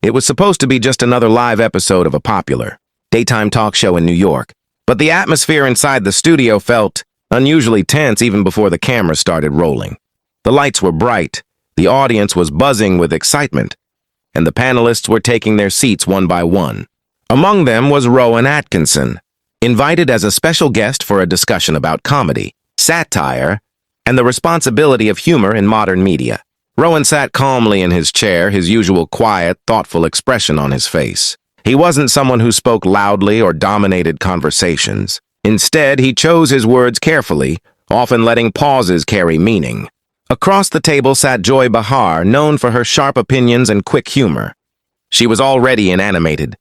It was supposed to be just another live episode of a popular daytime talk show in New York, but the atmosphere inside the studio felt unusually tense even before the camera started rolling. The lights were bright, the audience was buzzing with excitement, and the panelists were taking their seats one by one. Among them was Rowan Atkinson, invited as a special guest for a discussion about comedy, satire, and the responsibility of humor in modern media. Rowan sat calmly in his chair, his usual quiet, thoughtful expression on his face. He wasn't someone who spoke loudly or dominated conversations. Instead, he chose his words carefully, often letting pauses carry meaning. Across the table sat Joy Behar, known for her sharp opinions and quick humor. She was already in animated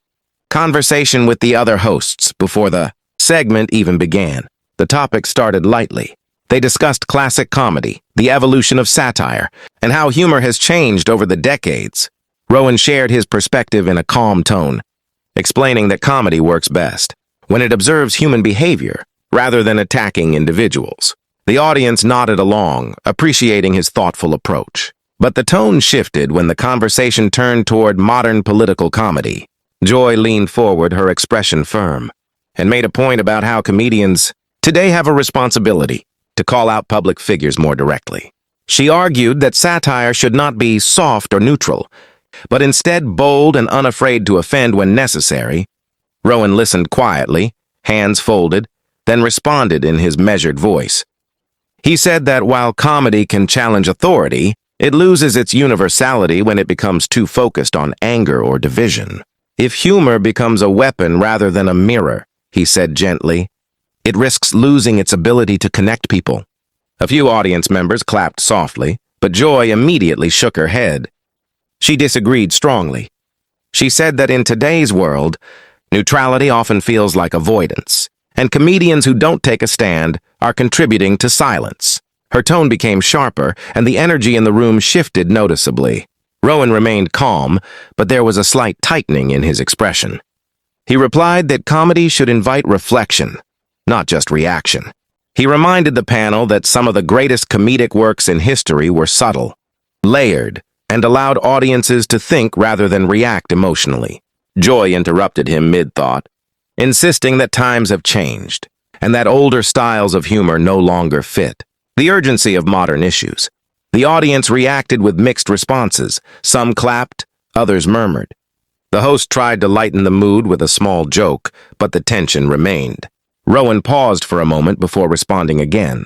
conversation with the other hosts before the segment even began. The topic started lightly. They discussed classic comedy, the evolution of satire, and how humor has changed over the decades. Rowan shared his perspective in a calm tone, explaining that comedy works best when it observes human behavior rather than attacking individuals. The audience nodded along, appreciating his thoughtful approach. But the tone shifted when the conversation turned toward modern political comedy. Joy leaned forward, her expression firm, and made a point about how comedians today have a responsibility to call out public figures more directly. She argued that satire should not be soft or neutral, but instead bold and unafraid to offend when necessary. Rowan listened quietly, hands folded, then responded in his measured voice. He said that while comedy can challenge authority, it loses its universality when it becomes too focused on anger or division. If humor becomes a weapon rather than a mirror, he said gently, it risks losing its ability to connect people. A few audience members clapped softly, but Joy immediately shook her head. She disagreed strongly. She said that in today's world, neutrality often feels like avoidance, and comedians who don't take a stand are contributing to silence. Her tone became sharper, and the energy in the room shifted noticeably. Rowan remained calm, but there was a slight tightening in his expression. He replied that comedy should invite reflection, not just reaction. He reminded the panel that some of the greatest comedic works in history were subtle, layered, and allowed audiences to think rather than react emotionally. Joy interrupted him mid-thought, insisting that times have changed, and that older styles of humor no longer fit the urgency of modern issues. The audience reacted with mixed responses. Some clapped, others murmured. The host tried to lighten the mood with a small joke, but the tension remained. Rowan paused for a moment before responding again,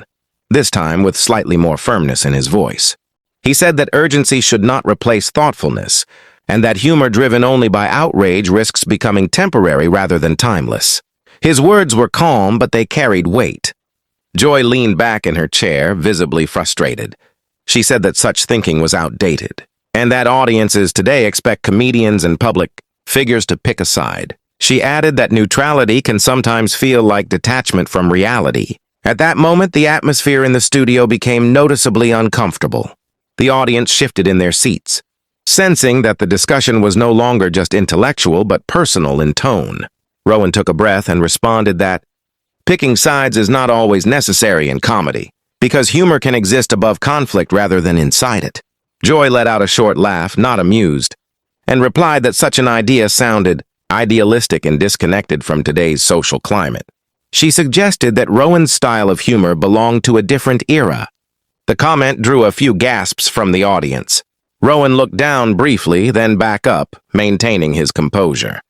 this time with slightly more firmness in his voice. He said that urgency should not replace thoughtfulness, and that humor driven only by outrage risks becoming temporary rather than timeless. His words were calm, but they carried weight. Joy leaned back in her chair, visibly frustrated. She said that such thinking was outdated, and that audiences today expect comedians and public figures to pick a side. She added that neutrality can sometimes feel like detachment from reality. At that moment, the atmosphere in the studio became noticeably uncomfortable. The audience shifted in their seats, sensing that the discussion was no longer just intellectual but personal in tone. Rowan took a breath and responded that picking sides is not always necessary in comedy, because humor can exist above conflict rather than inside it. Joy let out a short laugh, not amused, and replied that such an idea sounded idealistic and disconnected from today's social climate. She suggested that Rowan's style of humor belonged to a different era. The comment drew a few gasps from the audience. Rowan looked down briefly, then back up, maintaining his composure.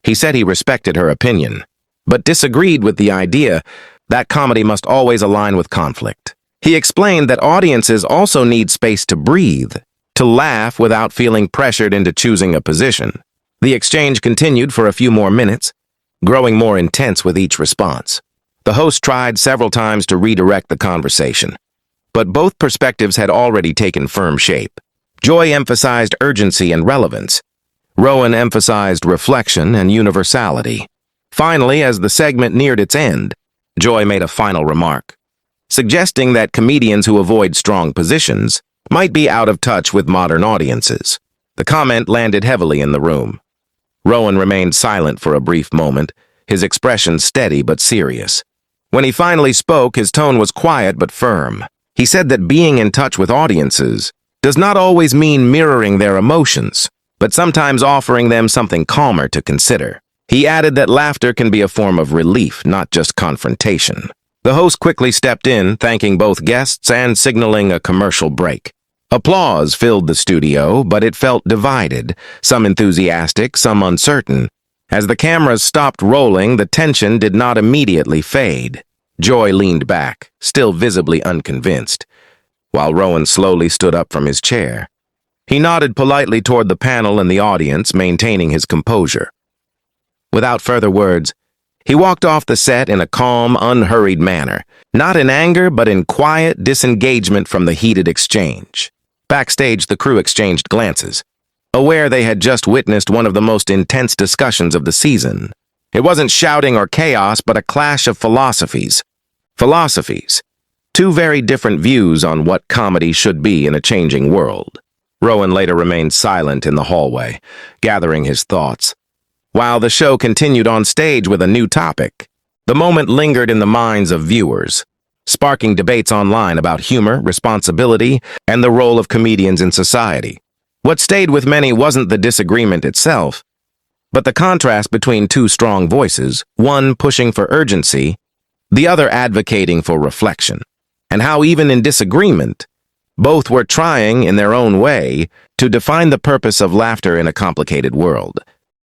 He said he respected her opinion, but disagreed with the idea that comedy must always align with conflict. He explained that audiences also need space to breathe, to laugh without feeling pressured into choosing a position. The exchange continued for a few more minutes, growing more intense with each response. The host tried several times to redirect the conversation, but both perspectives had already taken firm shape. Joy emphasized urgency and relevance. Rowan emphasized reflection and universality. Finally, as the segment neared its end, Joy made a final remark, suggesting that comedians who avoid strong positions might be out of touch with modern audiences. The comment landed heavily in the room. Rowan remained silent for a brief moment, his expression steady but serious. When he finally spoke, his tone was quiet but firm. He said that being in touch with audiences does not always mean mirroring their emotions. but sometimes offering them something calmer to consider. He added that laughter can be a form of relief, not just confrontation. The host quickly stepped in, thanking both guests and signaling a commercial break. Applause filled the studio, but it felt divided, some enthusiastic, some uncertain. As the cameras stopped rolling, the tension did not immediately fade. Joy leaned back, still visibly unconvinced, while Rowan slowly stood up from his chair. He nodded politely toward the panel and the audience, maintaining his composure. Without further words, he walked off the set in a calm, unhurried manner, not in anger but in quiet disengagement from the heated exchange. Backstage, the crew exchanged glances, aware they had just witnessed one of the most intense discussions of the season. It wasn't shouting or chaos, but a clash of philosophies. Philosophies. Two very different views on what comedy should be in a changing world. Rowan later remained silent in the hallway, gathering his thoughts. While the show continued on stage with a new topic, the moment lingered in the minds of viewers, sparking debates online about humor, responsibility, and the role of comedians in society. What stayed with many wasn't the disagreement itself, but the contrast between two strong voices, one pushing for urgency, the other advocating for reflection, and how even in disagreement, both were trying, in their own way, to define the purpose of laughter in a complicated world.